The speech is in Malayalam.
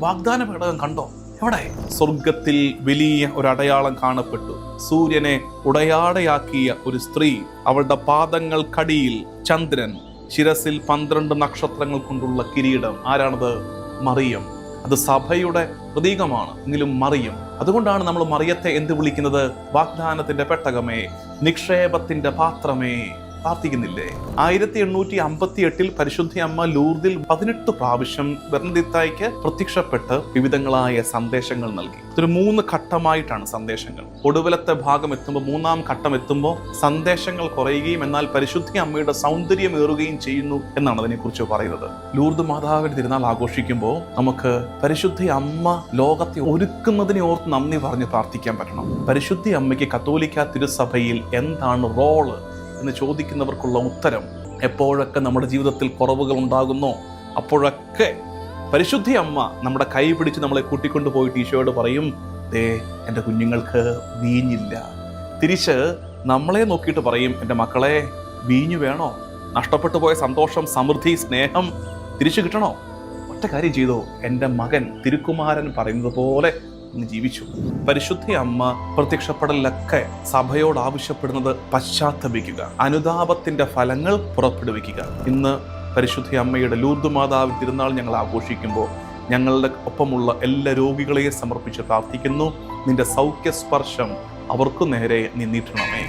വാഗ്ദാന പേടകം കണ്ടോ? എവിടെ? സ്വർഗത്തിൽ വലിയ ഒരു അടയാളം കാണപ്പെട്ടു. സൂര്യനെ ഉടയാടയാക്കിയ ഒരു സ്ത്രീ, അവളുടെ പാദങ്ങൾക്കടിയിൽ ചന്ദ്രൻ, ശിരസിൽ 12 നക്ഷത്രങ്ങൾ കൊണ്ടുള്ള കിരീടം. ആരാണത്? മറിയം. അത് സഭയുടെ പ്രതീകമാണ്. എങ്കിലും മറിയം. അതുകൊണ്ടാണ് നമ്മൾ മറിയത്തെ എന്ത് വിളിക്കുന്നത്? വാഗ്ദാനത്തിന്റെ പെട്ടകമേ, നിക്ഷേപത്തിന്റെ പാത്രമേ. പ്രാർത്ഥിക്കുന്നില്ലേ? 1858 പരിശുദ്ധ അമ്മ ലൂർദിൽ 18 പ്രാവശ്യം ബെർണഡിത്തായ്ക്ക് പ്രത്യക്ഷപ്പെട്ട് വിവിധങ്ങളായ സന്ദേശങ്ങൾ നൽകി. ഇതൊരു 3 ഘട്ടമായിട്ടാണ് സന്ദേശങ്ങൾ. ഒടുവിലത്തെ ഭാഗം എത്തുമ്പോൾ, 3-ാം ഘട്ടം എത്തുമ്പോൾ സന്ദേശങ്ങൾ കുറയുകയും എന്നാൽ പരിശുദ്ധ അമ്മയുടെ സൗന്ദര്യം ഏറുകയും ചെയ്യുന്നു എന്നാണ് അതിനെക്കുറിച്ച് പറയുന്നത്. ലൂർദ് മാതാവിന്റെ തിരുനാൾ ആഘോഷിക്കുമ്പോൾ നമുക്ക് പരിശുദ്ധ അമ്മ ലോകത്തെ ഒരുക്കുന്നതിനെ ഓർത്ത് നന്ദി പറഞ്ഞ് പ്രാർത്ഥിക്കാൻ പറ്റണം. പരിശുദ്ധ അമ്മയ്ക്ക് കത്തോലിക്ക തിരുസഭയിൽ എന്താണ് റോള് എന്ന് ചോദിക്കുന്നവർക്കുള്ള ഉത്തരം, എപ്പോഴൊക്കെ നമ്മുടെ ജീവിതത്തിൽ കുറവുകൾ ഉണ്ടാകുന്നോ അപ്പോഴൊക്കെ പരിശുദ്ധ അമ്മ നമ്മുടെ കൈ പിടിച്ച് നമ്മളെ കൂട്ടിക്കൊണ്ടു പോയിട്ട് ഈശോയോട് പറയും, ദേ എൻ്റെ കുഞ്ഞുങ്ങൾക്ക് വീഞ്ഞില്ല. തിരിച്ച് നമ്മളെ നോക്കിയിട്ട് പറയും, എൻ്റെ മക്കളെ വീഞ്ഞു വേണോ? നഷ്ടപ്പെട്ടു പോയ സന്തോഷം, സമൃദ്ധി, സ്നേഹം തിരിച്ചു കിട്ടണോ? ഒറ്റ കാര്യം ചെയ്തോ, എൻ്റെ മകൻ തിരുക്കുമാരൻ പറയുന്നത് പോലെ ഇന്ന് ജീവിച്ചു. പരിശുദ്ധ അമ്മ പ്രത്യക്ഷപ്പെടലൊക്കെ സഭയോട് ആവശ്യപ്പെടുന്നത് പശ്ചാത്തപിക്കുക, അനുതാപത്തിന്റെ ഫലങ്ങൾ പുറപ്പെടുവിക്കുക. ഇന്ന് പരിശുദ്ധ അമ്മയുടെ ലൂർദ് മാതാവ് തിരുനാൾ ഞങ്ങൾ ആഘോഷിക്കുമ്പോൾ ഞങ്ങളുടെ ഒപ്പമുള്ള എല്ലാ രോഗികളെയും സമർപ്പിച്ച് പ്രാർത്ഥിക്കുന്നു. നിന്റെ സൗഖ്യസ്പർശം അവർക്കു നേരെ നീട്ടണമേ.